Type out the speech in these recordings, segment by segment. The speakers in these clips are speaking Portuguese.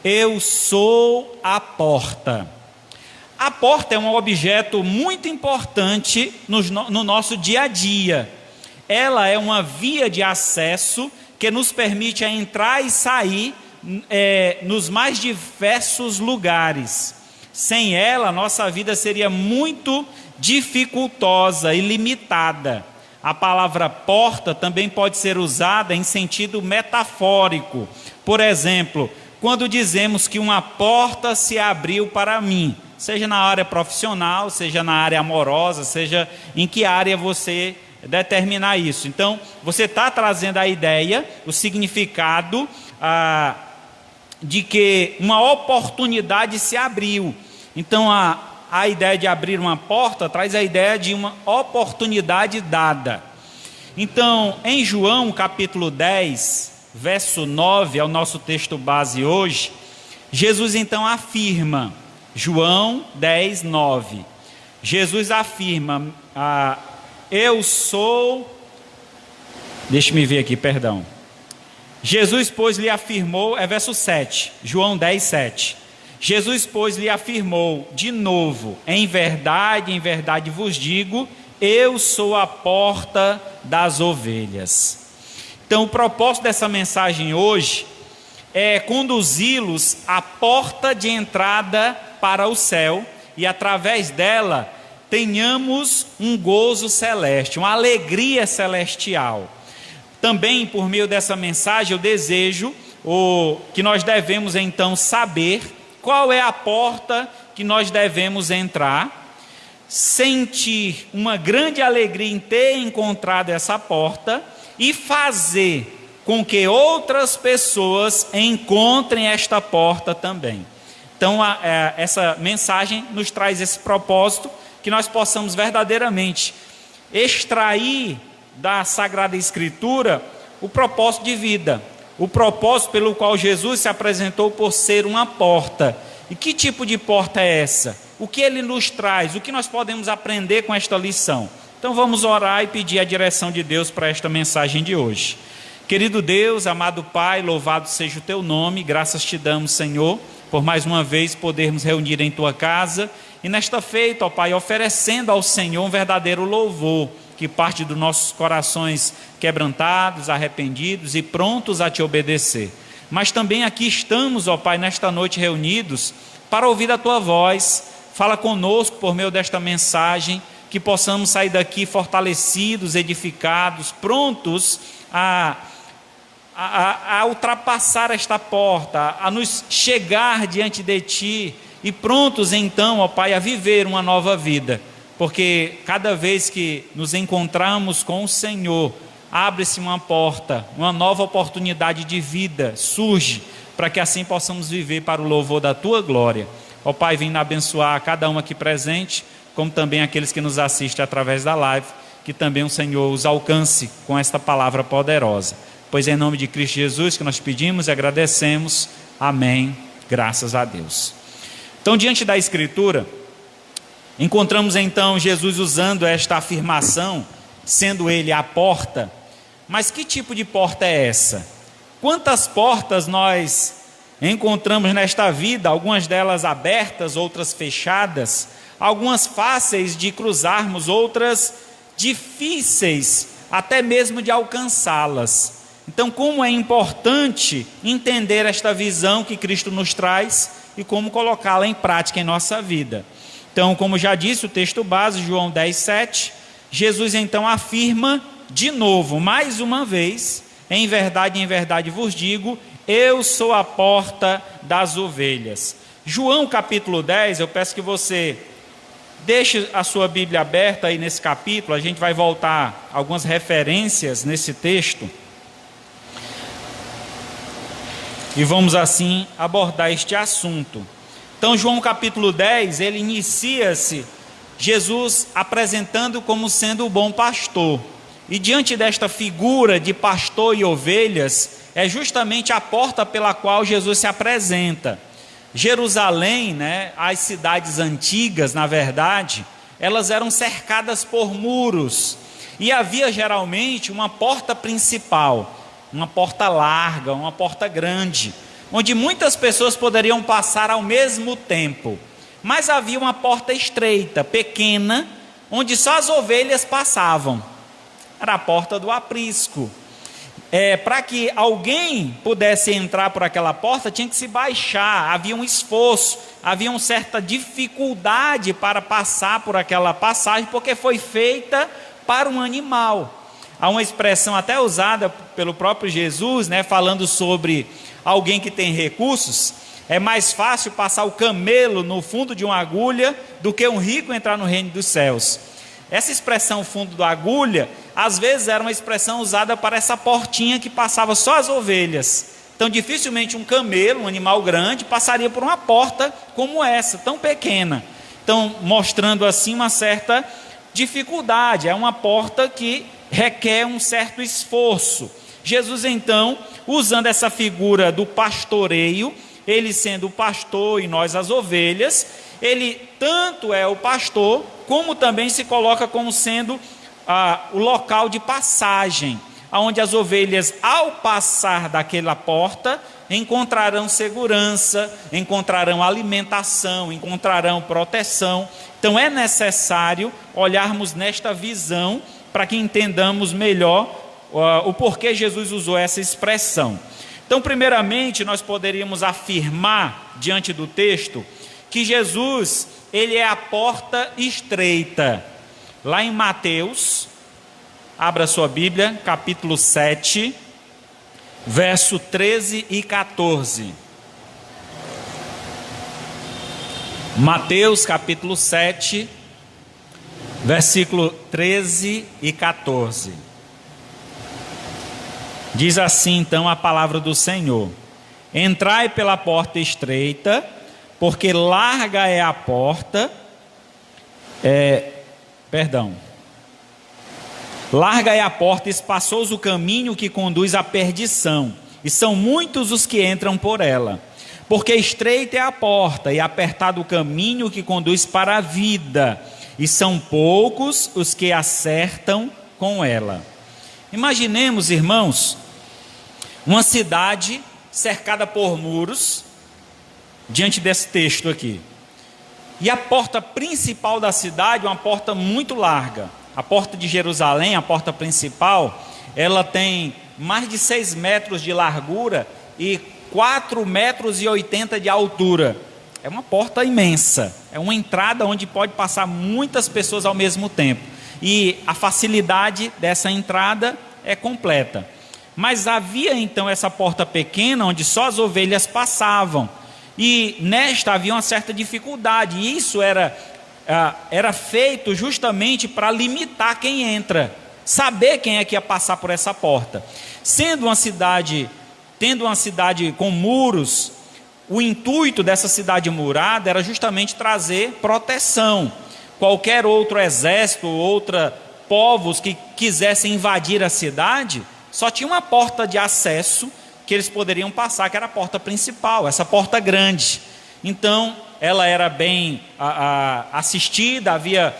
eu sou a porta. A porta é um objeto muito importante no nosso dia a dia. Ela é uma via de acesso que nos permite entrar e sair nos mais diversos lugares. Sem ela, nossa vida seria muito dificultosa e limitada. A palavra porta também pode ser usada em sentido metafórico. Por exemplo, quando dizemos que uma porta se abriu para mim, seja na área profissional, seja na área amorosa, seja em que área você determinar isso. Então, você está trazendo a ideia, o significado de que uma oportunidade se abriu. Então, a ideia de abrir uma porta traz a ideia de uma oportunidade dada. Então, em João capítulo 10, verso 9, é o nosso texto base hoje, Jesus então afirma, João 10, 9, Jesus afirma, eu sou, deixe-me ver aqui, perdão. Jesus, pois, lhe afirmou, é verso 7, João 10, 7. Jesus, pois, lhe afirmou de novo, em verdade vos digo, eu sou a porta das ovelhas. Então, o propósito dessa mensagem hoje é conduzi-los à porta de entrada para o céu e, através dela, tenhamos um gozo celeste, uma alegria celestial. Também, por meio dessa mensagem, eu desejo que nós devemos, então, saber qual é a porta que nós devemos entrar, sentir uma grande alegria em ter encontrado essa porta e fazer com que outras pessoas encontrem esta porta também. Então, essa mensagem nos traz esse propósito, que nós possamos verdadeiramente extrair da Sagrada Escritura o propósito de vida, o propósito pelo qual Jesus se apresentou por ser uma porta. E que tipo de porta é essa? O que ele nos traz? O que nós podemos aprender com esta lição? Então vamos orar e pedir a direção de Deus para esta mensagem de hoje. Querido Deus, amado Pai, louvado seja o Teu nome, graças te damos, Senhor, por mais uma vez podermos reunir em Tua casa, e nesta feita, ó Pai, oferecendo ao Senhor um verdadeiro louvor, que parte dos nossos corações quebrantados, arrependidos e prontos a Te obedecer. Mas também aqui estamos, ó Pai, nesta noite reunidos, para ouvir a Tua voz. Fala conosco por meio desta mensagem, que possamos sair daqui fortalecidos, edificados, prontos a ultrapassar esta porta, a nos chegar diante de Ti, e prontos então, ó Pai, a viver uma nova vida, porque cada vez que nos encontramos com o Senhor, abre-se uma porta, uma nova oportunidade de vida surge, para que assim possamos viver para o louvor da Tua glória. Ó Pai, vem abençoar cada um aqui presente, como também aqueles que nos assistem através da live, que também o Senhor os alcance com esta palavra poderosa. Pois é em nome de Cristo Jesus que nós pedimos e agradecemos. Amém. Graças a Deus. Então, diante da Escritura, encontramos então Jesus usando esta afirmação, sendo Ele a porta. Mas que tipo de porta é essa? Quantas portas nós encontramos nesta vida, algumas delas abertas, outras fechadas, algumas fáceis de cruzarmos, outras difíceis até mesmo de alcançá-las. Então, como é importante entender esta visão que Cristo nos traz e como colocá-la em prática em nossa vida. Então, como já disse o texto base, João 10, 7, Jesus então afirma de novo, mais uma vez, em verdade vos digo, eu sou a porta das ovelhas. João capítulo 10, eu peço que você deixe a sua Bíblia aberta aí nesse capítulo, a gente vai voltar algumas referências nesse texto. E vamos assim abordar este assunto. Então, João capítulo 10, ele inicia-se Jesus apresentando como sendo o bom pastor. E diante desta figura de pastor e ovelhas, é justamente a porta pela qual Jesus se apresenta. Jerusalém, as cidades antigas, na verdade, elas eram cercadas por muros. E havia geralmente uma porta principal, uma porta larga, uma porta grande. onde muitas pessoas poderiam passar ao mesmo tempo. Mas havia uma porta estreita, pequena, onde só as ovelhas passavam. Era a porta do aprisco. Para que alguém pudesse entrar por aquela porta, tinha que se baixar, havia um esforço, havia uma certa dificuldade para passar por aquela passagem, porque foi feita para um animal. Há uma expressão até usada pelo próprio Jesus, falando sobre alguém que tem recursos. É mais fácil passar o camelo no fundo de uma agulha do que um rico entrar no reino dos céus. Essa expressão fundo da agulha, às vezes era uma expressão usada para essa portinha que passava só as ovelhas. Então dificilmente um camelo, um animal grande, passaria por uma porta como essa, tão pequena. Então mostrando assim uma certa dificuldade, é uma porta que requer um certo esforço. Jesus então, usando essa figura do pastoreio, ele sendo o pastor e nós as ovelhas, ele tanto é o pastor, como também se coloca como sendo o local de passagem, onde as ovelhas, ao passar daquela porta, encontrarão segurança, encontrarão alimentação, encontrarão proteção. Então é necessário olharmos nesta visão para que entendamos melhor o porquê Jesus usou essa expressão. Então, primeiramente, nós poderíamos afirmar, diante do texto, que Jesus, ele é a porta estreita. Lá em Mateus, abra sua Bíblia, capítulo 7, verso 13 e 14. Mateus, capítulo 7, versículo 13 e 14. Diz assim então a palavra do Senhor: entrai pela porta estreita, porque larga é a porta, larga é a porta, espaçoso o caminho que conduz à perdição, e são muitos os que entram por ela. Porque estreita é a porta, e apertado o caminho que conduz para a vida, e são poucos os que acertam com ela. Imaginemos, irmãos, uma cidade cercada por muros, diante desse texto aqui. E a porta principal da cidade, uma porta muito larga. A porta de Jerusalém, a porta principal, ela tem mais de 6 metros de largura e 4,80 metros de altura. É uma porta imensa, é uma entrada onde pode passar muitas pessoas ao mesmo tempo. E a facilidade dessa entrada é completa. Mas havia então essa porta pequena, onde só as ovelhas passavam. E nesta havia uma certa dificuldade, e isso era feito justamente para limitar quem entra, saber quem é que ia passar por essa porta. Tendo uma cidade com muros, o intuito dessa cidade murada era justamente trazer proteção. Qualquer outro exército, povos que quisessem invadir a cidade, só tinha uma porta de acesso que eles poderiam passar, que era a porta principal, essa porta grande. Então, ela era bem assistida, havia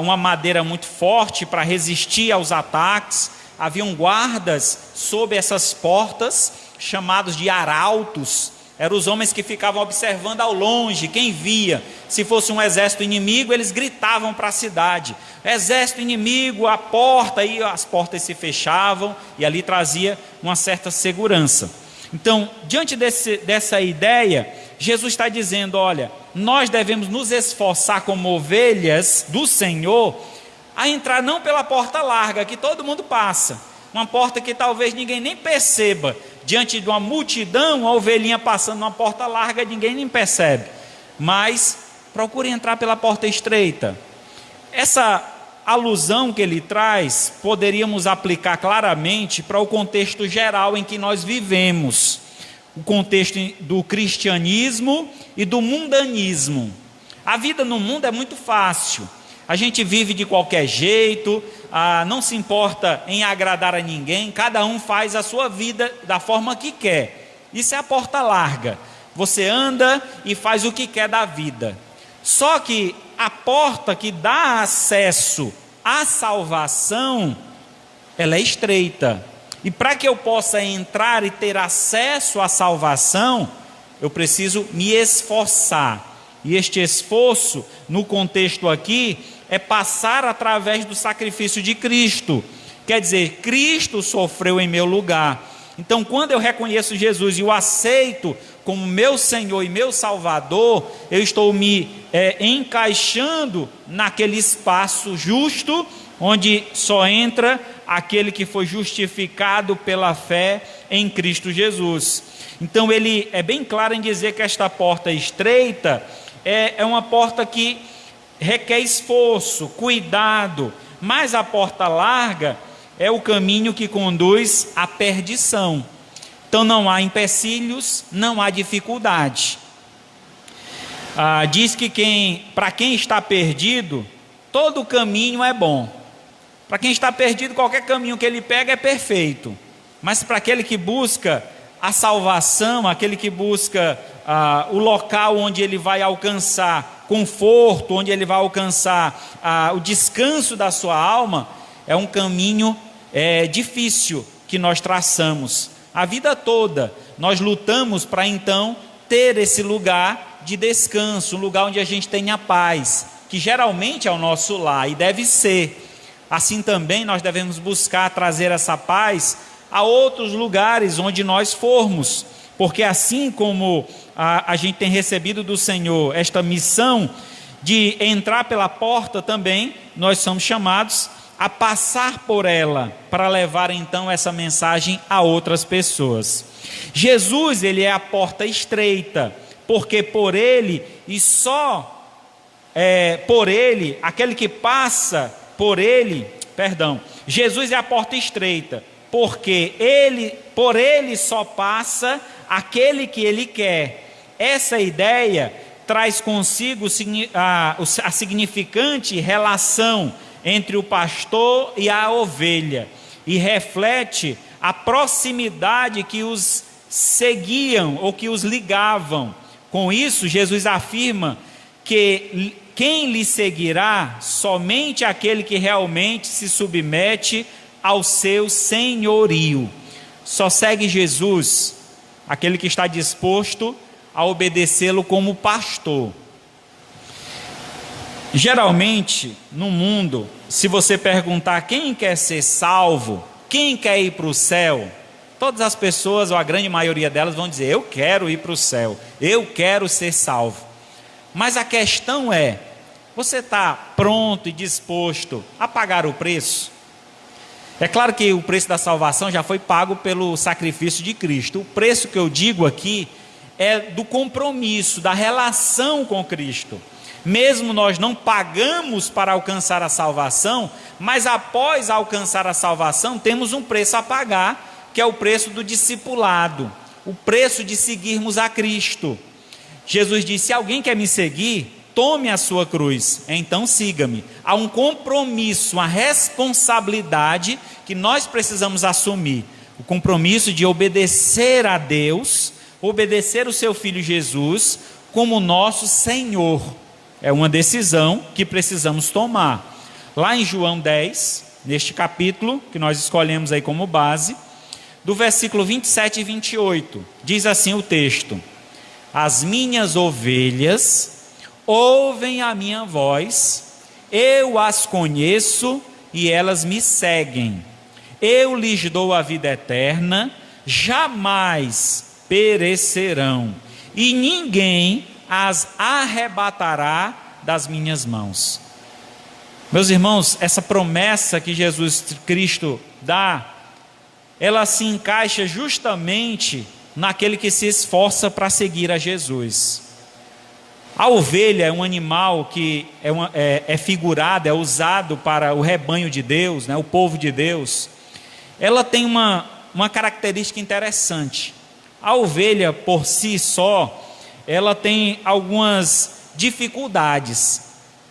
uma madeira muito forte para resistir aos ataques, haviam guardas sob essas portas, chamados de arautos. Eram os homens que ficavam observando ao longe, quem via. Se fosse um exército inimigo, eles gritavam para a cidade: exército inimigo, a porta, e as portas se fechavam, e ali trazia uma certa segurança. Então, diante dessa ideia, Jesus está dizendo: olha, nós devemos nos esforçar como ovelhas do Senhor, a entrar não pela porta larga, que todo mundo passa, uma porta que talvez ninguém nem perceba. Diante de uma multidão, uma ovelhinha passando numa porta larga, ninguém nem percebe. Mas procure entrar pela porta estreita. Essa alusão que ele traz, poderíamos aplicar claramente para o contexto geral em que nós vivemos. O contexto do cristianismo e do mundanismo. A vida no mundo é muito fácil. A gente vive de qualquer jeito, não se importa em agradar a ninguém, cada um faz a sua vida da forma que quer. Isso é a porta larga. Você anda e faz o que quer da vida. Só que a porta que dá acesso à salvação, ela é estreita. E para que eu possa entrar e ter acesso à salvação, eu preciso me esforçar. E este esforço, no contexto aqui, é passar através do sacrifício de Cristo. Quer dizer, Cristo sofreu em meu lugar. Então, quando eu reconheço Jesus e o aceito como meu Senhor e meu Salvador, eu estou me encaixando naquele espaço justo, onde só entra aquele que foi justificado pela fé em Cristo Jesus. Então, ele é bem claro em dizer que esta porta estreita é uma porta que requer esforço, cuidado, mas a porta larga é o caminho que conduz à perdição. Então não há empecilhos, não há dificuldade. Diz que para quem está perdido, todo caminho é bom. Para quem está perdido, qualquer caminho que ele pega é perfeito. Mas para aquele que busca a salvação, aquele que busca o local onde ele vai alcançar conforto, onde ele vai alcançar o descanso da sua alma, é um caminho difícil que nós traçamos. A vida toda nós lutamos para então ter esse lugar de descanso, um lugar onde a gente tenha paz, que geralmente é o nosso lar e deve ser. Assim também nós devemos buscar trazer essa paz a outros lugares onde nós formos, porque assim como a gente tem recebido do Senhor esta missão de entrar pela porta também, nós somos chamados a passar por ela, para levar então essa mensagem a outras pessoas. Jesus, ele é a porta estreita, porque por ele e só por ele, aquele que passa por ele, Jesus é a porta estreita, porque por ele só passa aquele que ele quer. Essa ideia traz consigo a significante relação entre o pastor e a ovelha, e reflete a proximidade que os seguiam ou que os ligavam. Com isso, Jesus afirma que quem lhe seguirá, somente aquele que realmente se submete ao seu senhorio. Só segue Jesus aquele que está disposto a obedecê-lo como pastor. Geralmente, no mundo, se você perguntar quem quer ser salvo, quem quer ir para o céu, todas as pessoas, ou a grande maioria delas, vão dizer: eu quero ir para o céu, eu quero ser salvo. Mas a questão é, você está pronto e disposto a pagar o preço? É claro que o preço da salvação já foi pago pelo sacrifício de Cristo. O preço que eu digo aqui é do compromisso, da relação com Cristo. Mesmo nós não pagamos para alcançar a salvação, mas após alcançar a salvação, temos um preço a pagar, que é o preço do discipulado, o preço de seguirmos a Cristo. Jesus disse: se alguém quer me seguir, tome a sua cruz, então siga-me. Há um compromisso, uma responsabilidade que nós precisamos assumir. O compromisso de obedecer a Deus, obedecer o seu Filho Jesus como nosso Senhor. É uma decisão que precisamos tomar. Lá em João 10, neste capítulo, que nós escolhemos aí como base, do versículo 27 e 28, diz assim o texto: as minhas ovelhas ouvem a minha voz, eu as conheço e elas me seguem. Eu lhes dou a vida eterna, jamais perecerão, e ninguém as arrebatará das minhas mãos. Meus irmãos, essa promessa que Jesus Cristo dá, ela se encaixa justamente naquele que se esforça para seguir a Jesus. A ovelha é um animal que é figurado, é usado para o rebanho de Deus, né, o povo de Deus. Ela tem uma característica interessante. A ovelha por si só, ela tem algumas dificuldades.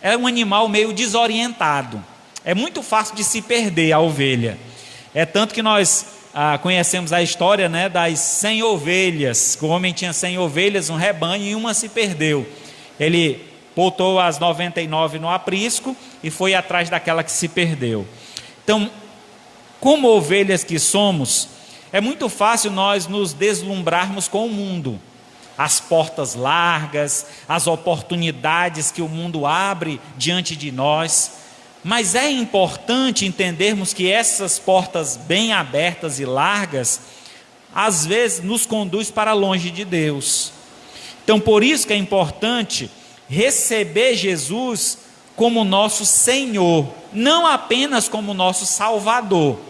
É um animal meio desorientado. É muito fácil de se perder a ovelha. É tanto que nós conhecemos a história, né, das 100 ovelhas. O homem tinha 100 ovelhas, um rebanho, e uma se perdeu. Ele botou as 99 no aprisco e foi atrás daquela que se perdeu. Então, Como ovelhas que somos, é muito fácil nós nos deslumbrarmos com o mundo. As portas largas, as oportunidades que o mundo abre diante de nós. Mas é importante entendermos que essas portas bem abertas e largas, às vezes nos conduz para longe de Deus. Então, por isso que é importante receber Jesus como nosso Senhor, não apenas como nosso Salvador.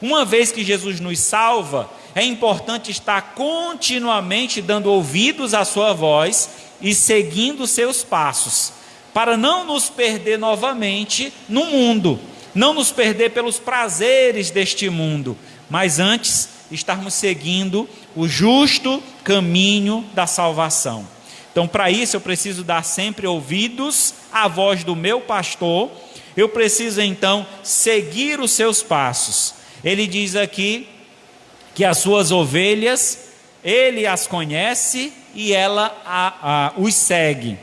Uma vez que Jesus nos salva, é importante estar continuamente dando ouvidos à sua voz e seguindo seus passos, para não nos perder novamente no mundo, não nos perder pelos prazeres deste mundo, mas antes estarmos seguindo o justo caminho da salvação. Então, para isso eu preciso dar sempre ouvidos à voz do meu pastor, eu preciso então seguir os seus passos. Ele diz aqui que as suas ovelhas, ele as conhece e ela os segue.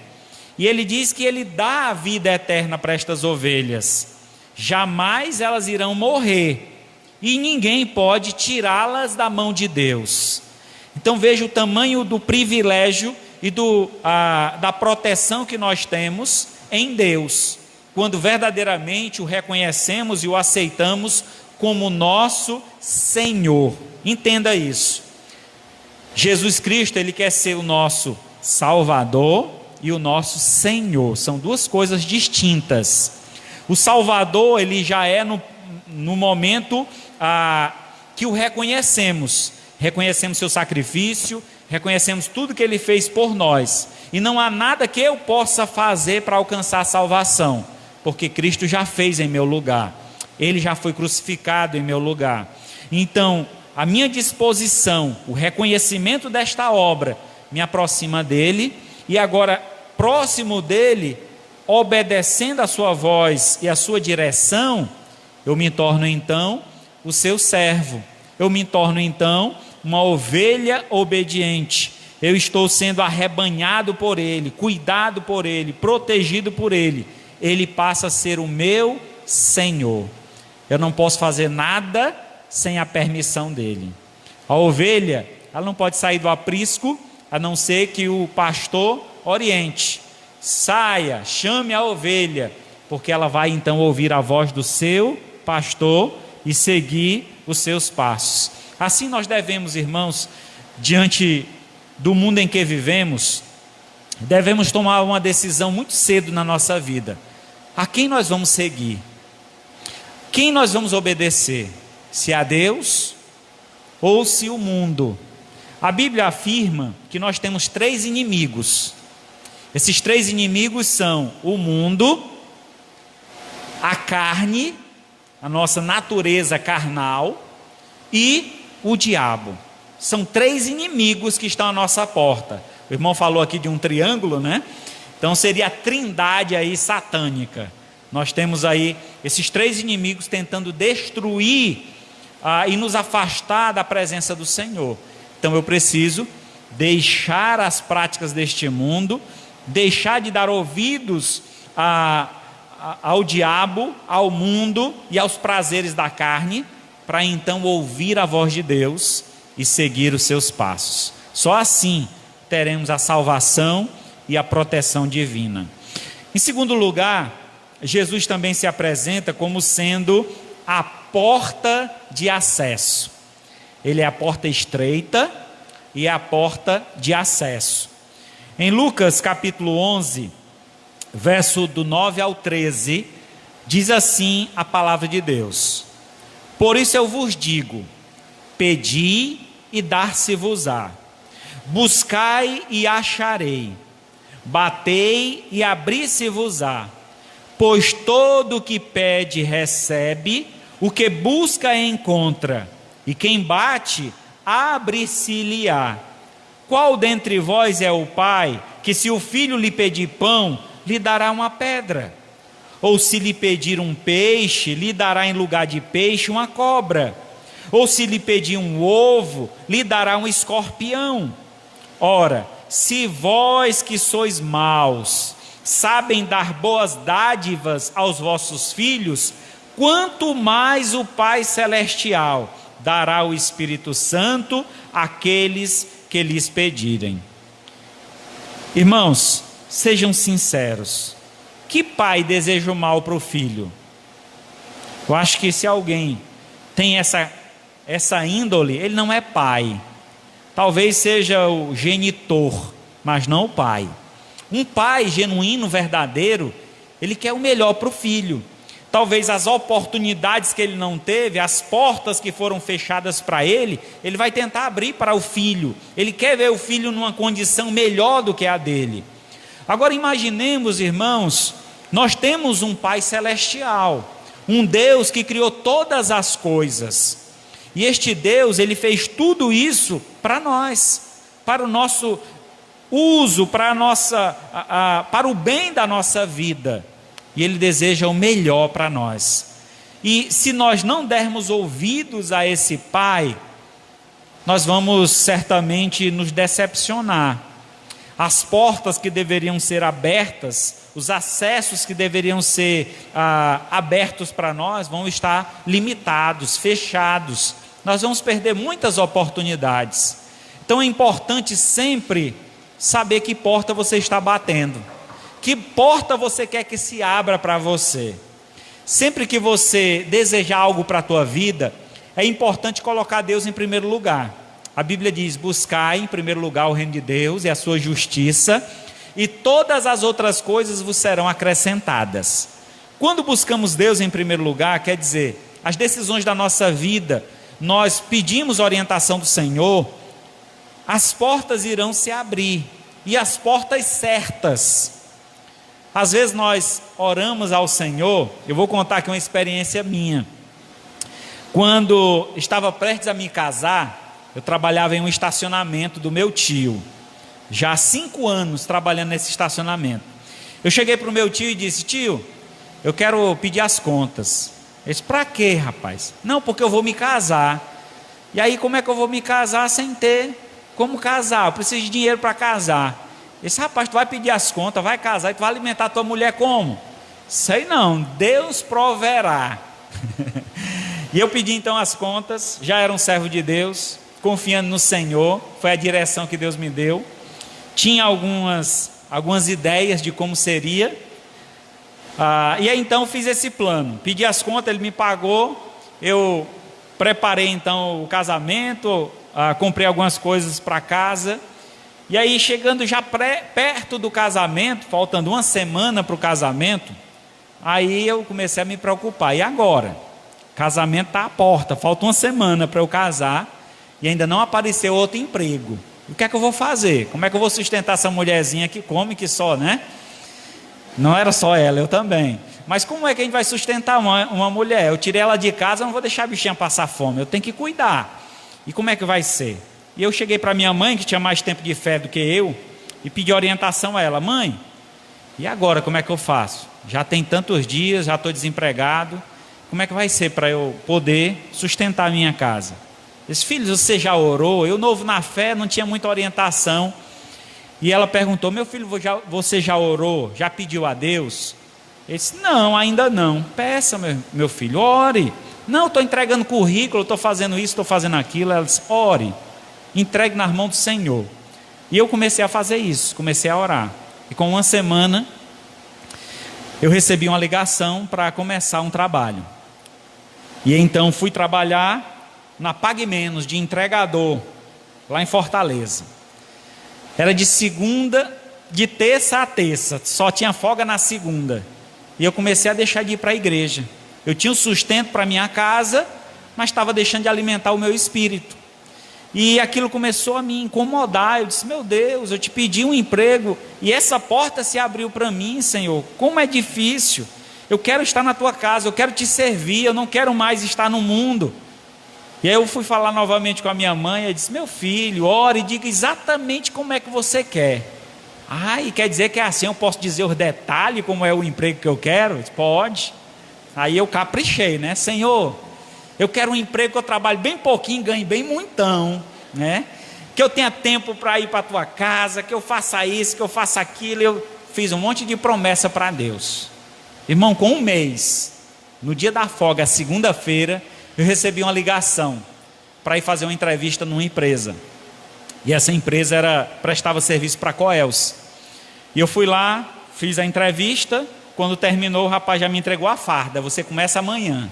E ele diz que ele dá a vida eterna para estas ovelhas. Jamais elas irão morrer. E ninguém pode tirá-las da mão de Deus. Então veja o tamanho do privilégio e da proteção que nós temos em Deus, quando verdadeiramente o reconhecemos e o aceitamos como nosso Senhor. Entenda isso. Jesus Cristo, Ele quer ser o nosso Salvador e o nosso Senhor. São duas coisas distintas. O Salvador, Ele já é no momento que o reconhecemos. Reconhecemos seu sacrifício, reconhecemos tudo que Ele fez por nós. E não há nada que eu possa fazer para alcançar a salvação, porque Cristo já fez em meu lugar. Ele já foi crucificado em meu lugar. Então, a minha disposição, o reconhecimento desta obra, me aproxima dele, e agora, próximo dele, obedecendo a sua voz e a sua direção, eu me torno então o seu servo. Eu me torno então uma ovelha obediente. Eu estou sendo arrebanhado por ele, cuidado por ele, protegido por ele. Ele passa a ser o meu Senhor. Eu não posso fazer nada sem a permissão dele. A ovelha, ela não pode sair do aprisco, a não ser que o pastor oriente. Saia, chame a ovelha, porque ela vai então ouvir a voz do seu pastor e seguir os seus passos. Assim nós devemos, irmãos, diante do mundo em que vivemos, devemos tomar uma decisão muito cedo na nossa vida. A quem nós vamos seguir? Quem nós vamos obedecer? Se a Deus ou se o mundo? A Bíblia afirma que nós temos 3 inimigos. Esses 3 inimigos são o mundo, a carne, a nossa natureza carnal, e o diabo. São 3 inimigos que estão à nossa porta. O irmão falou aqui de um triângulo, né? Então seria a trindade aí satânica. Nós temos aí esses 3 inimigos tentando destruir e nos afastar da presença do Senhor. Então eu preciso deixar as práticas deste mundo, deixar de dar ouvidos ao diabo, ao mundo e aos prazeres da carne, para então ouvir a voz de Deus e seguir os seus passos. Só assim teremos a salvação e a proteção divina. Em segundo lugar, Jesus também se apresenta como sendo a porta de acesso. Ele é a porta estreita e é a porta de acesso. Em Lucas capítulo 11, verso do 9 ao 13, diz assim a palavra de Deus: Por isso eu vos digo, pedi e dar-se-vos-á, buscai e acharei, batei e abri-se-vos-á, pois todo o que pede recebe, o que busca encontra, e quem bate, abre-se-lhe-á. Qual dentre vós é o pai, que se o filho lhe pedir pão, lhe dará uma pedra? Ou se lhe pedir um peixe, lhe dará em lugar de peixe uma cobra? Ou se lhe pedir um ovo, lhe dará um escorpião? Ora, se vós que sois maus, sabem dar boas dádivas aos vossos filhos, quanto mais o Pai Celestial dará o Espírito Santo àqueles que lhes pedirem. Irmãos, sejam sinceros. Que pai deseja o mal para o filho? Eu acho que se alguém tem essa índole, ele não é pai. Talvez seja o genitor, mas não o pai. Um pai genuíno, verdadeiro, ele quer o melhor para o filho. Talvez as oportunidades que ele não teve, as portas que foram fechadas para ele, ele vai tentar abrir para o filho. Ele quer ver o filho numa condição melhor do que a dele. Agora imaginemos, irmãos, nós temos um Pai Celestial, um Deus que criou todas as coisas. E este Deus, ele fez tudo isso para nós, para o nosso uso, para o bem da nossa vida. E ele deseja o melhor para nós. E se nós não dermos ouvidos a esse Pai, nós vamos certamente nos decepcionar. As portas que deveriam ser abertas, os acessos que deveriam ser abertos para nós, vão estar limitados, fechados. Nós vamos perder muitas oportunidades. Então é importante sempre saber que porta você está batendo. Que porta você quer que se abra para você? Sempre que você desejar algo para a tua vida, é importante colocar Deus em primeiro lugar. A Bíblia diz: buscai em primeiro lugar o reino de Deus e a sua justiça, e todas as outras coisas vos serão acrescentadas. Quando buscamos Deus em primeiro lugar, quer dizer, as decisões da nossa vida, nós pedimos orientação do Senhor, as portas irão se abrir, e as portas certas. Às vezes nós oramos ao Senhor. Eu vou contar aqui uma experiência minha. Quando estava prestes a me casar, eu trabalhava em um estacionamento do meu tio, já há 5 anos trabalhando nesse estacionamento. Eu cheguei para o meu tio e disse: tio, eu quero pedir as contas. Ele disse: para quê, rapaz? Não, porque eu vou me casar. E aí, como é que eu vou me casar sem ter como casar? Eu preciso de dinheiro para casar. Esse rapaz, tu vai pedir as contas, vai casar e tu vai alimentar tua mulher como? Sei não, Deus proverá. E eu pedi então as contas, já era um servo de Deus, confiando no Senhor, foi a direção que Deus me deu. Tinha algumas ideias de como seria. E aí então eu fiz esse plano, pedi as contas, ele me pagou, eu preparei então o casamento, comprei algumas coisas para casa. E aí, chegando já perto do casamento, faltando uma semana para o casamento, aí eu comecei a me preocupar. E agora? O casamento está à porta, falta uma semana para eu casar e ainda não apareceu outro emprego. O que é que eu vou fazer? Como é que eu vou sustentar essa mulherzinha que come que só, né? Não era só ela, eu também. Mas como é que a gente vai sustentar uma mulher? Eu tirei ela de casa, eu não vou deixar a bichinha passar fome, eu tenho que cuidar. E como é que vai ser? E eu cheguei para minha mãe, que tinha mais tempo de fé do que eu, e pedi orientação a ela: mãe, e agora como é que eu faço? Já tem tantos dias, já estou desempregado, como é que vai ser para eu poder sustentar a minha casa? Disse: filhos, você já orou? Eu, novo na fé, não tinha muita orientação. E ela perguntou: meu filho, você já orou? Já pediu a Deus? Ele disse: não, ainda não. Peça, meu filho, ore. Não, estou entregando currículo, estou fazendo isso, estou fazendo aquilo. Ela disse: ore. Entregue nas mãos do Senhor. E eu comecei a fazer isso, comecei a orar. E com uma semana, eu recebi uma ligação para começar um trabalho. E então fui trabalhar na Pague Menos, de entregador, lá em Fortaleza. Era de terça a terça, só tinha folga na segunda. E eu comecei a deixar de ir para a igreja. Eu tinha o sustento para minha casa, mas estava deixando de alimentar o meu espírito. E aquilo começou a me incomodar. Eu disse: meu Deus, eu te pedi um emprego e essa porta se abriu para mim, Senhor. Como é difícil. Eu quero estar na tua casa, eu quero te servir, eu não quero mais estar no mundo. E aí eu fui falar novamente com a minha mãe. Eu disse: meu filho, ore e diga exatamente como é que você quer. E quer dizer que é assim, eu posso dizer os detalhes como é o emprego que eu quero? Eu disse: pode. Aí eu caprichei, né? Senhor, eu quero um emprego que eu trabalhe bem pouquinho, ganhe bem muitão, né? Que eu tenha tempo para ir para a tua casa, que eu faça isso, que eu faça aquilo. Eu fiz um monte de promessa para Deus. Irmão, com um mês, no dia da folga, segunda-feira, eu recebi uma ligação para ir fazer uma entrevista numa empresa. E essa empresa prestava serviço para a Coels. E eu fui lá, fiz a entrevista. Quando terminou, o rapaz já me entregou a farda: você começa amanhã.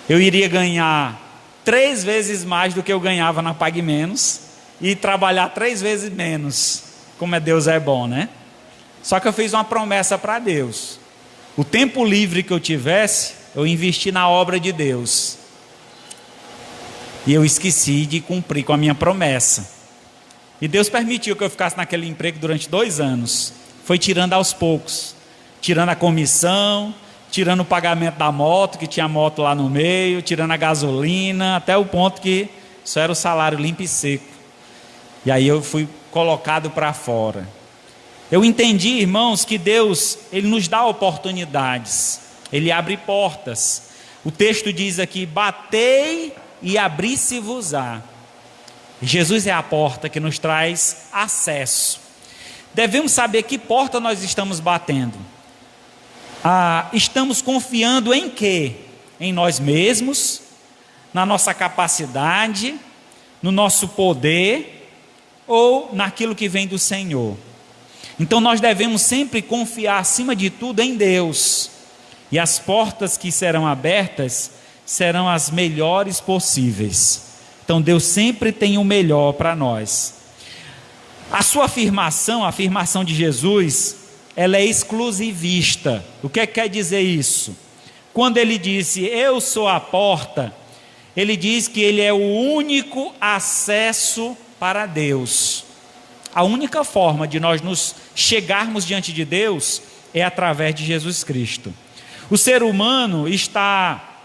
Eu iria ganhar 3 vezes mais do que eu ganhava na Pague Menos e trabalhar 3 vezes menos. Como Deus é bom, né? Só que eu fiz uma promessa para Deus: o tempo livre que eu tivesse, eu investi na obra de Deus. E eu esqueci de cumprir com a minha promessa. E Deus permitiu que eu ficasse naquele emprego durante 2 anos. Foi tirando aos poucos, tirando a comissão, tirando o pagamento da moto, que tinha moto lá no meio, tirando a gasolina, até o ponto que só era o salário limpo e seco. E aí eu fui colocado para fora. Eu entendi, irmãos, que Deus, Ele nos dá oportunidades, Ele abre portas. O texto diz aqui: batei e abri-se-vos-á. Jesus é a porta que nos traz acesso. Devemos saber que porta nós estamos batendo. Estamos confiando em quê? Em nós mesmos, na nossa capacidade, no nosso poder, ou naquilo que vem do Senhor? Então nós devemos sempre confiar, acima de tudo, em Deus. E as portas que serão abertas serão as melhores possíveis. Então Deus sempre tem o melhor para nós. A sua afirmação, a afirmação de Jesus, ela é exclusivista. O que quer dizer isso? Quando ele disse: eu sou a porta, ele diz que ele é o único acesso para Deus. A única forma de nós nos chegarmos diante de Deus é através de Jesus Cristo. O ser humano está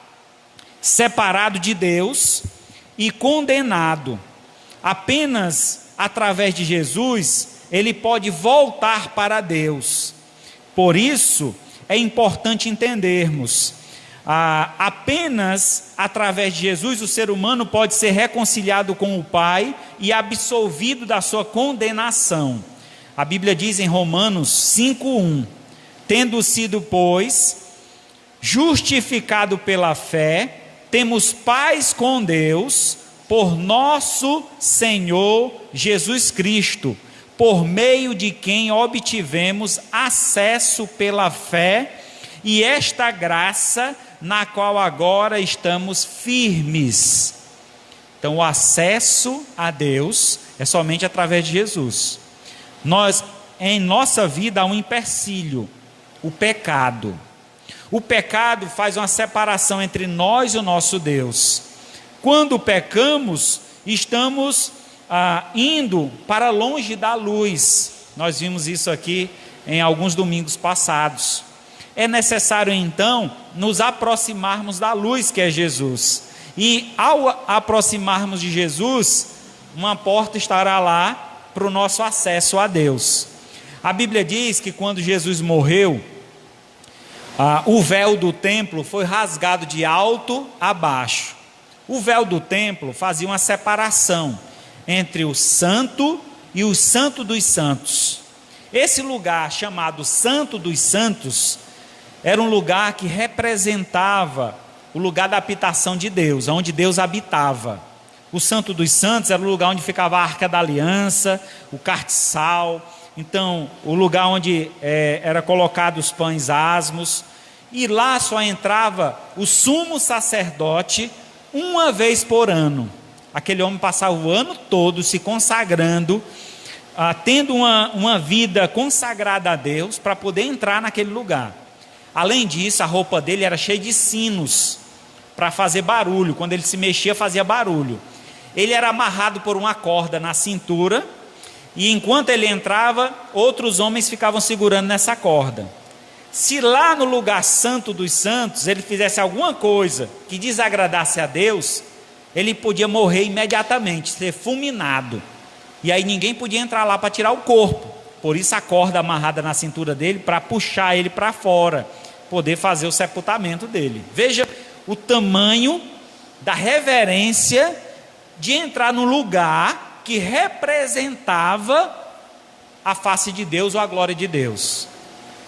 separado de Deus e condenado. Apenas através de Jesus ele pode voltar para Deus. Por isso é importante entendermos: apenas através de Jesus o ser humano pode ser reconciliado com o Pai e absolvido da sua condenação. A Bíblia diz em Romanos 5:1: tendo sido, pois, justificado pela fé, temos paz com Deus por nosso Senhor Jesus Cristo, por meio de quem obtivemos acesso pela fé, e esta graça na qual agora estamos firmes. Então o acesso a Deus é somente através de Jesus. Em nossa vida há um empecilho: o pecado. O pecado faz uma separação entre nós e o nosso Deus. Quando pecamos, estamos indo para longe da luz. Nós vimos isso aqui em alguns domingos passados. É necessário então nos aproximarmos da luz, que é Jesus. E ao aproximarmos de Jesus, uma porta estará lá para o nosso acesso a Deus. A Bíblia diz que quando Jesus morreu, o véu do templo foi rasgado de alto a baixo. O véu do templo fazia uma separação entre o santo e o santo dos santos. Esse lugar chamado Santo dos Santos era um lugar que representava o lugar da habitação de Deus, onde Deus habitava. O Santo dos Santos era o lugar onde ficava a Arca da Aliança, o castiçal, então o lugar onde era colocado os pães asmos, e lá só entrava o sumo sacerdote uma vez por ano. Aquele homem passava o ano todo se consagrando, tendo uma vida consagrada a Deus para poder entrar naquele lugar. Além disso, a roupa dele era cheia de sinos para fazer barulho. Quando ele se mexia, fazia barulho. Ele era amarrado por uma corda na cintura, e enquanto ele entrava, outros homens ficavam segurando nessa corda. Se lá no lugar santo dos santos ele fizesse alguma coisa que desagradasse a Deus, ele podia morrer imediatamente, ser fulminado. E aí ninguém podia entrar lá para tirar o corpo. Por isso a corda amarrada na cintura dele, para puxar ele para fora, poder fazer o sepultamento dele. Veja o tamanho da reverência de entrar no lugar que representava a face de Deus ou a glória de Deus.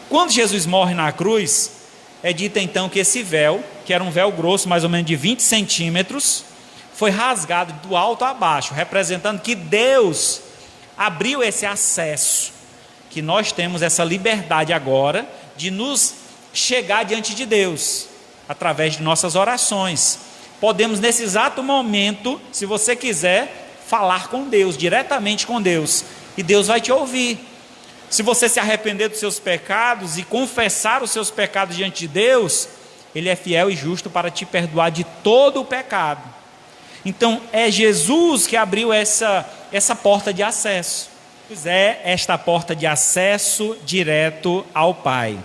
Quando Jesus morre na cruz, é dito então que esse véu, que era um véu grosso, mais ou menos de 20 centímetros, foi rasgado do alto a baixo, representando que Deus abriu esse acesso, que nós temos essa liberdade agora de nos chegar diante de Deus, através de nossas orações. Podemos nesse exato momento, se você quiser, falar com Deus, diretamente com Deus, e Deus vai te ouvir. Se você se arrepender dos seus pecados e confessar os seus pecados diante de Deus, Ele é fiel e justo para te perdoar de todo o pecado. Então é Jesus que abriu essa porta de acesso. É esta porta de acesso direto ao Pai.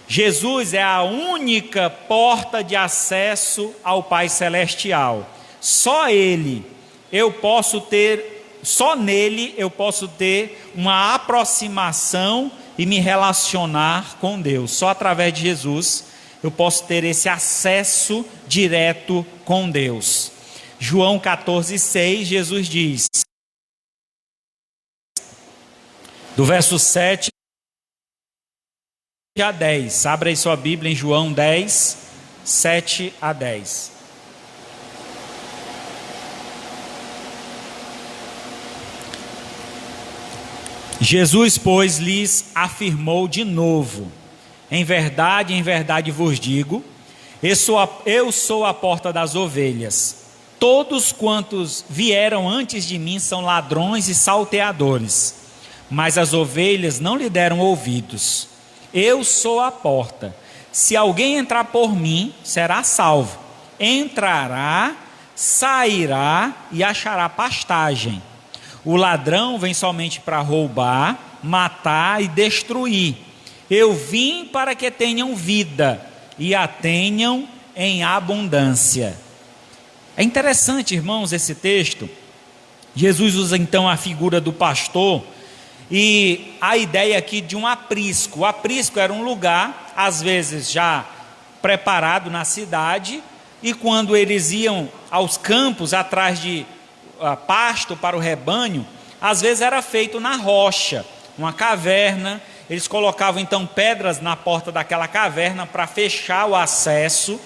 Jesus é a única porta de acesso ao Pai Celestial. Só nele eu posso ter uma aproximação e me relacionar com Deus. Só através de Jesus eu posso ter esse acesso direto com Deus. João 14,6, Jesus diz, do verso 7 a 10, abra aí sua Bíblia em João 10, 7 a 10. Jesus, pois, lhes afirmou de novo, em verdade vos digo, eu sou a porta das ovelhas. Todos quantos vieram antes de mim são ladrões e salteadores, mas as ovelhas não lhe deram ouvidos. Eu sou a porta. Se alguém entrar por mim, será salvo. Entrará, sairá e achará pastagem. O ladrão vem somente para roubar, matar e destruir. Eu vim para que tenham vida e a tenham em abundância. É interessante, irmãos, esse texto. Jesus usa então a figura do pastor e a ideia aqui de um aprisco. O aprisco era um lugar, às vezes já preparado na cidade, e quando eles iam aos campos atrás de pasto para o rebanho, às vezes era feito na rocha, uma caverna. Eles colocavam então pedras na porta daquela caverna para fechar o acesso.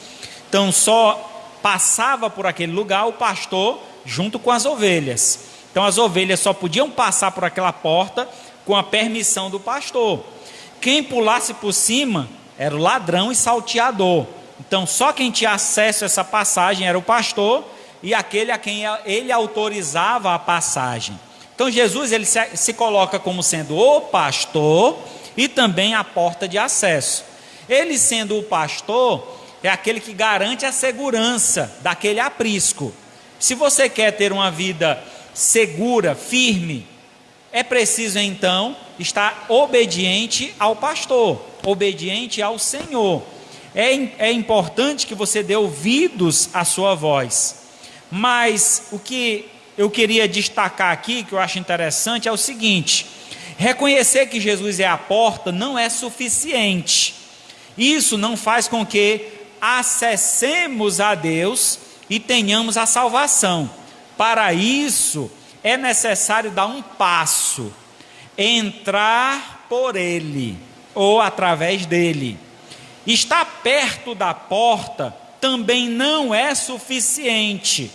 Então só passava por aquele lugar o pastor junto com as ovelhas. Então as ovelhas só podiam passar por aquela porta com a permissão do pastor. Quem pulasse por cima era o ladrão e salteador. Então só quem tinha acesso a essa passagem era o pastor e aquele a quem ele autorizava a passagem. Então Jesus ele se coloca como sendo o pastor e também a porta de acesso. Ele sendo o pastor é aquele que garante a segurança daquele aprisco. Se você quer ter uma vida segura, firme, é preciso então estar obediente ao pastor, obediente ao Senhor. É importante que você dê ouvidos à sua voz. Mas o que eu queria destacar aqui, que eu acho interessante, é o seguinte: reconhecer que Jesus é a porta não é suficiente. Isso não faz com que acessemos a Deus e tenhamos a salvação. Para isso é necessário dar um passo, entrar por Ele ou através dele. Estar perto da porta também não é suficiente.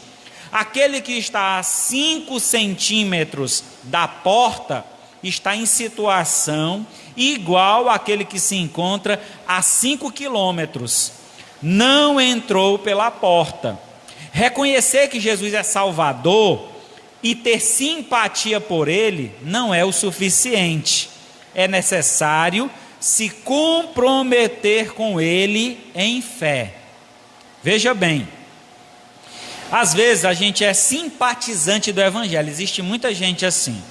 Aquele que está a 5 centímetros da porta está em situação igual àquele que se encontra a 5 quilômetros. Não entrou pela porta. Reconhecer que Jesus é Salvador e ter simpatia por Ele não é o suficiente. É necessário se comprometer com Ele em fé. Veja bem, às vezes a gente é simpatizante do Evangelho. Existe muita gente assim.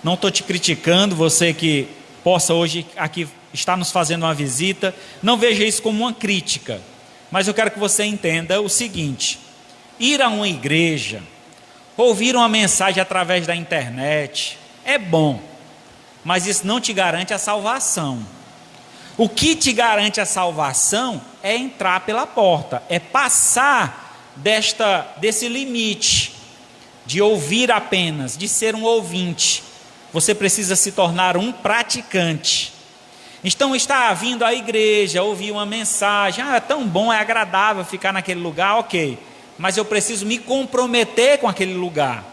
Não estou te criticando, você que possa hoje aqui estar nos fazendo uma visita, não veja isso como uma crítica. Mas eu quero que você entenda o seguinte: ir a uma igreja, ouvir uma mensagem através da internet, é bom, mas isso não te garante a salvação. O que te garante a salvação é entrar pela porta, é passar desse limite de ouvir apenas, de ser um ouvinte. Você precisa se tornar um praticante. Então está vindo à igreja, ouvir uma mensagem, é tão bom, é agradável ficar naquele lugar, ok, mas eu preciso me comprometer com aquele lugar,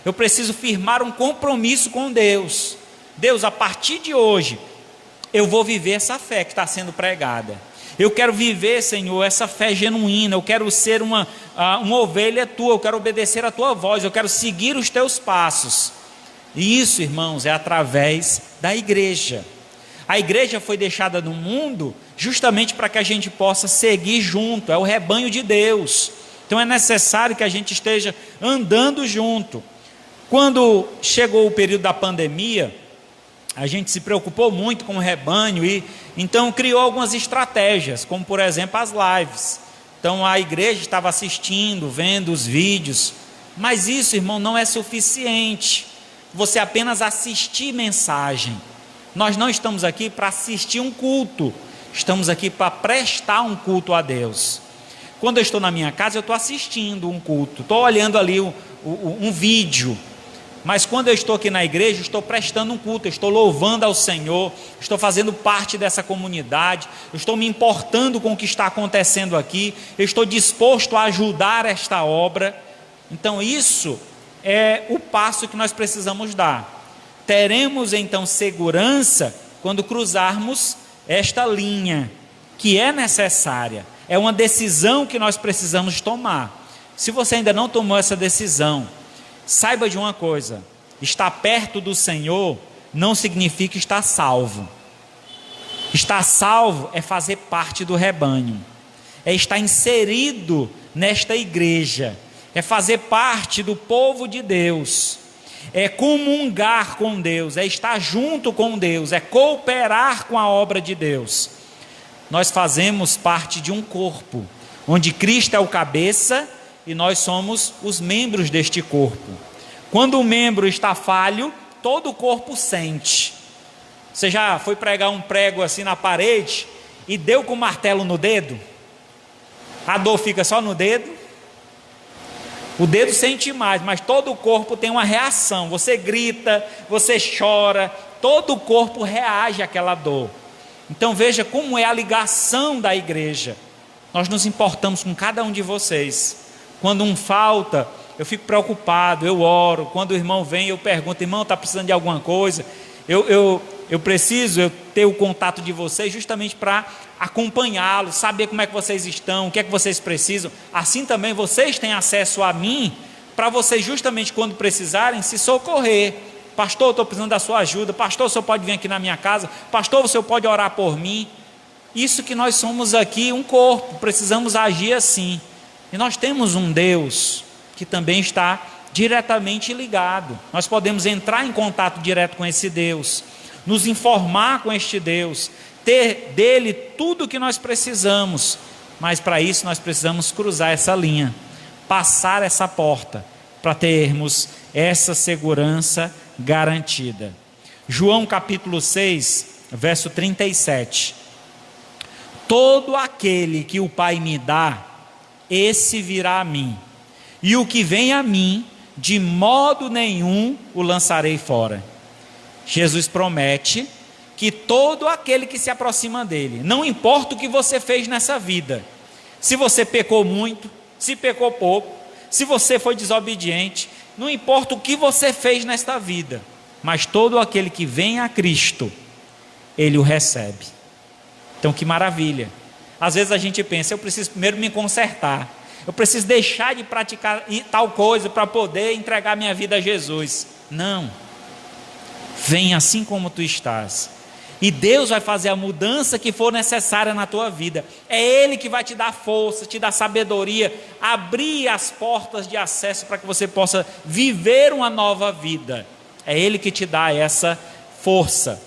eu preciso firmar um compromisso com Deus. Deus, a partir de hoje, eu vou viver essa fé que está sendo pregada, eu quero viver, Senhor, essa fé genuína, eu quero ser uma ovelha tua, eu quero obedecer a tua voz, eu quero seguir os teus passos. E isso, irmãos, é através da igreja. A igreja foi deixada no mundo justamente para que a gente possa seguir junto, é o rebanho de Deus. Então é necessário que a gente esteja andando junto. Quando chegou o período da pandemia, a gente se preocupou muito com o rebanho e então criou algumas estratégias, como por exemplo as lives. Então a igreja estava assistindo, vendo os vídeos, mas isso, irmão, não é suficiente. Você apenas assistir mensagem. Nós não estamos aqui para assistir um culto, estamos aqui para prestar um culto a Deus. Quando eu estou na minha casa, eu estou assistindo um culto, estou olhando ali um vídeo, mas quando eu estou aqui na igreja, eu estou prestando um culto, eu estou louvando ao Senhor, estou fazendo parte dessa comunidade, eu estou me importando com o que está acontecendo aqui, eu estou disposto a ajudar esta obra. Então isso é o passo que nós precisamos dar. Teremos então segurança quando cruzarmos esta linha que é necessária, é uma decisão que nós precisamos tomar. Se você ainda não tomou essa decisão, saiba de uma coisa: estar perto do Senhor não significa estar salvo. Estar salvo é fazer parte do rebanho, é estar inserido nesta igreja, é fazer parte do povo de Deus, é comungar com Deus, é estar junto com Deus, é cooperar com a obra de Deus. Nós fazemos parte de um corpo, onde Cristo é o cabeça e nós somos os membros deste corpo. Quando o membro está falho, todo o corpo sente. Você já foi pregar um prego assim na parede e deu com o martelo no dedo? A dor fica só no dedo? O dedo sente mais, mas todo o corpo tem uma reação. Você grita, você chora, todo o corpo reage àquela dor. Então veja como é a ligação da igreja. Nós nos importamos com cada um de vocês. Quando um falta, eu fico preocupado, eu oro. Quando o irmão vem, eu pergunto: irmão, está precisando de alguma coisa? Eu preciso ter o contato de vocês justamente para acompanhá-los, saber como é que vocês estão, o que é que vocês precisam. Assim também vocês têm acesso a mim, para vocês justamente quando precisarem se socorrer. Pastor, eu estou precisando da sua ajuda. Pastor, o senhor pode vir aqui na minha casa? Pastor, o senhor pode orar por mim? Isso que nós somos aqui, um corpo, precisamos agir assim. E nós temos um Deus que também está diretamente ligado. Nós podemos entrar em contato direto com esse Deus, nos informar com este Deus, ter dele tudo o que nós precisamos, mas para isso nós precisamos cruzar essa linha, passar essa porta, para termos essa segurança garantida. João capítulo 6, verso 37. Todo aquele que o Pai me dá, esse virá a mim, e o que vem a mim, de modo nenhum o lançarei fora. Jesus promete que todo aquele que se aproxima dele, não importa o que você fez nessa vida, se você pecou muito, se pecou pouco, se você foi desobediente, não importa o que você fez nesta vida, mas todo aquele que vem a Cristo, ele o recebe. Então que maravilha. Às vezes a gente pensa: eu preciso primeiro me consertar, eu preciso deixar de praticar tal coisa para poder entregar minha vida a Jesus. Não, vem assim como tu estás, e Deus vai fazer a mudança que for necessária na tua vida. É Ele que vai te dar força, te dar sabedoria, abrir as portas de acesso para que você possa viver uma nova vida. É Ele que te dá essa força.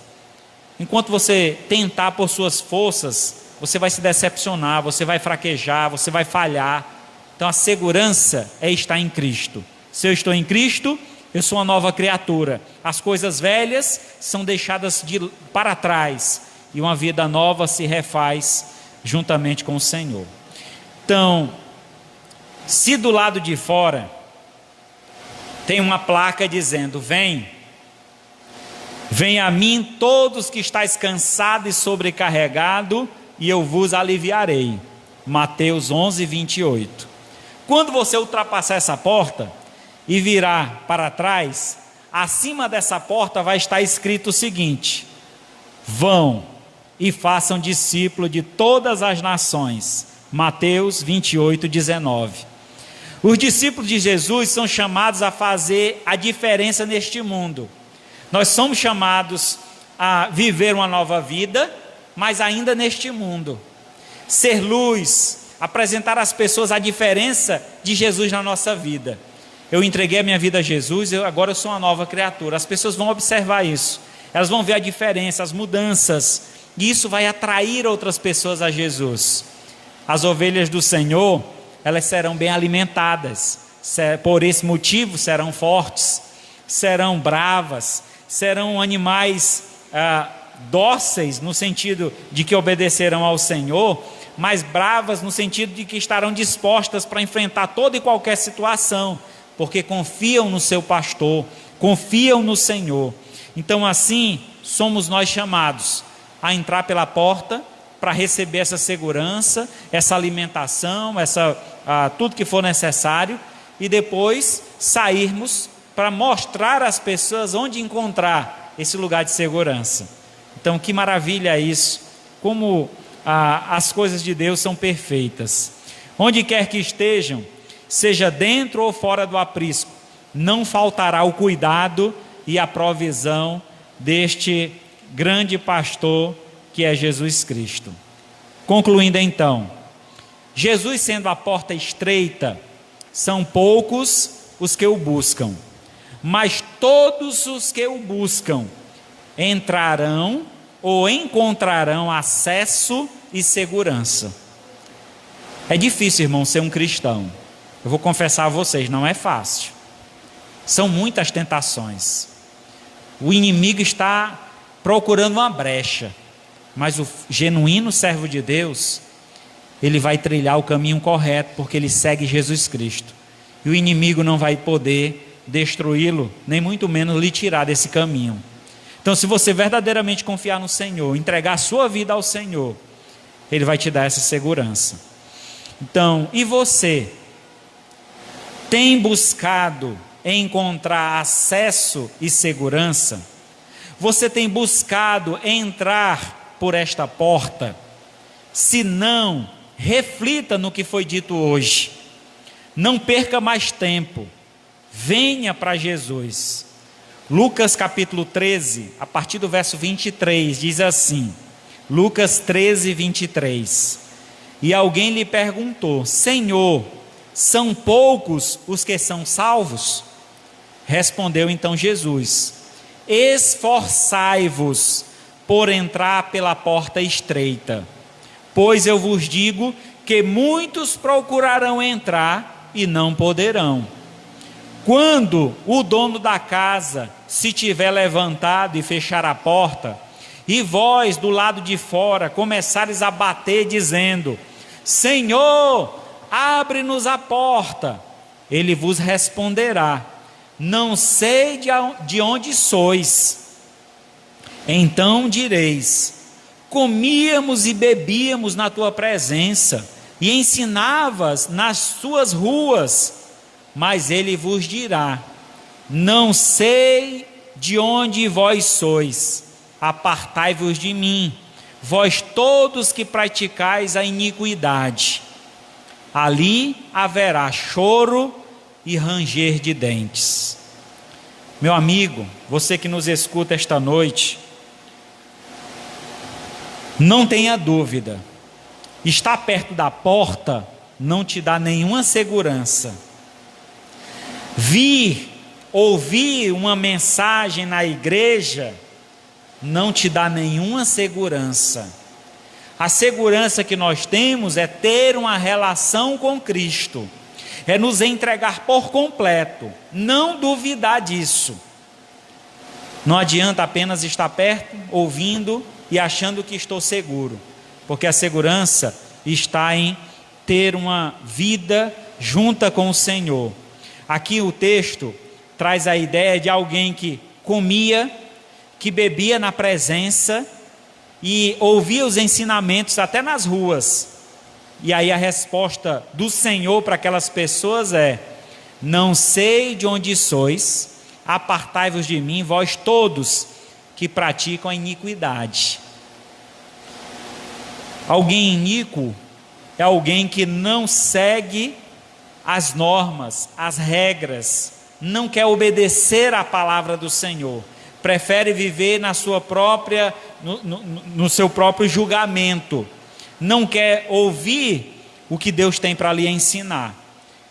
Enquanto você tentar por suas forças, você vai se decepcionar, você vai fraquejar, você vai falhar. Então a segurança é estar em Cristo. Se eu estou em Cristo, eu sou uma nova criatura. As coisas velhas são deixadas para trás e uma vida nova se refaz juntamente com o Senhor. Então, se do lado de fora tem uma placa dizendo: vem Venha a mim todos que estáis cansados e sobrecarregados, e eu vos aliviarei. Mateus 11, 28. Quando você ultrapassar essa porta e virar para trás, acima dessa porta vai estar escrito o seguinte: vão e façam discípulo de todas as nações. Mateus 28, 19. Os discípulos de Jesus são chamados a fazer a diferença neste mundo. Nós somos chamados a viver uma nova vida, mas ainda neste mundo. Ser luz, apresentar às pessoas a diferença de Jesus na nossa vida. Eu entreguei a minha vida a Jesus, agora eu sou uma nova criatura. As pessoas vão observar isso. Elas vão ver a diferença, as mudanças. E isso vai atrair outras pessoas a Jesus. As ovelhas do Senhor, elas serão bem alimentadas. Por esse motivo serão fortes, serão bravas, serão animais dóceis, no sentido de que obedecerão ao Senhor, mas bravas no sentido de que estarão dispostas para enfrentar toda e qualquer situação, porque confiam no seu pastor, confiam no Senhor. Então assim somos nós chamados a entrar pela porta para receber essa segurança, essa alimentação, tudo que for necessário, e depois sairmos para mostrar às pessoas onde encontrar esse lugar de segurança. Então que maravilha isso, como as coisas de Deus são perfeitas. Onde quer que estejam, seja dentro ou fora do aprisco, não faltará o cuidado e a provisão deste grande pastor que é Jesus Cristo. Concluindo então, Jesus sendo a porta estreita, são poucos os que o buscam, mas todos os que o buscam entrarão ou encontrarão acesso e segurança. É difícil, irmão, ser um cristão. Eu vou confessar a vocês, não é fácil. São muitas tentações. O inimigo está procurando uma brecha, mas o genuíno servo de Deus, ele vai trilhar o caminho correto, porque ele segue Jesus Cristo. E o inimigo não vai poder destruí-lo, nem muito menos lhe tirar desse caminho. Então, se você verdadeiramente confiar no Senhor, entregar a sua vida ao Senhor, Ele vai te dar essa segurança. Então, e você? Tem buscado encontrar acesso e segurança? Você tem buscado entrar por esta porta? Se não, reflita no que foi dito hoje. Não perca mais tempo. Venha para Jesus. Lucas capítulo 13, a partir do verso 23, diz assim, Lucas 13, 23. E alguém lhe perguntou: Senhor, são poucos os que são salvos? Respondeu então Jesus: esforçai-vos por entrar pela porta estreita, pois eu vos digo que muitos procurarão entrar e não poderão. Quando o dono da casa se tiver levantado e fechar a porta, e vós do lado de fora começares a bater dizendo: Senhor, abre-nos a porta, ele vos responderá: não sei de onde sois. Então direis: comíamos e bebíamos na tua presença, e ensinavas nas suas ruas. Mas ele vos dirá: não sei de onde vós sois, apartai-vos de mim, vós todos que praticais a iniquidade. Ali haverá choro e ranger de dentes. Meu amigo, você que nos escuta esta noite, não tenha dúvida, estar perto da porta não te dá nenhuma segurança. Ouvir uma mensagem na igreja não te dá nenhuma segurança. A segurança que nós temos é ter uma relação com Cristo, é nos entregar por completo, não duvidar disso. Não adianta apenas estar perto, ouvindo e achando que estou seguro, porque a segurança está em ter uma vida junta com o Senhor. Aqui o texto traz a ideia de alguém que comia, que bebia na presença e ouvia os ensinamentos até nas ruas. E aí a resposta do Senhor para aquelas pessoas é: não sei de onde sois, apartai-vos de mim, vós todos que praticam a iniquidade. Alguém iníquo é alguém que não segue as normas, as regras, não quer obedecer à palavra do Senhor, prefere viver na sua própria, no seu próprio julgamento, não quer ouvir o que Deus tem para lhe ensinar.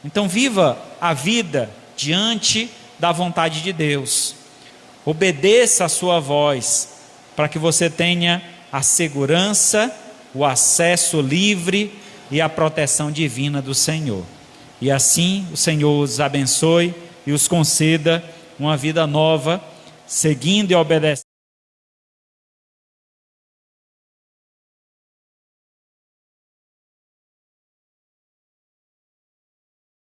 Então viva a vida diante da vontade de Deus, obedeça a sua voz, para que você tenha a segurança, o acesso livre e a proteção divina do Senhor. E assim o Senhor os abençoe e os conceda uma vida nova, seguindo e obedecendo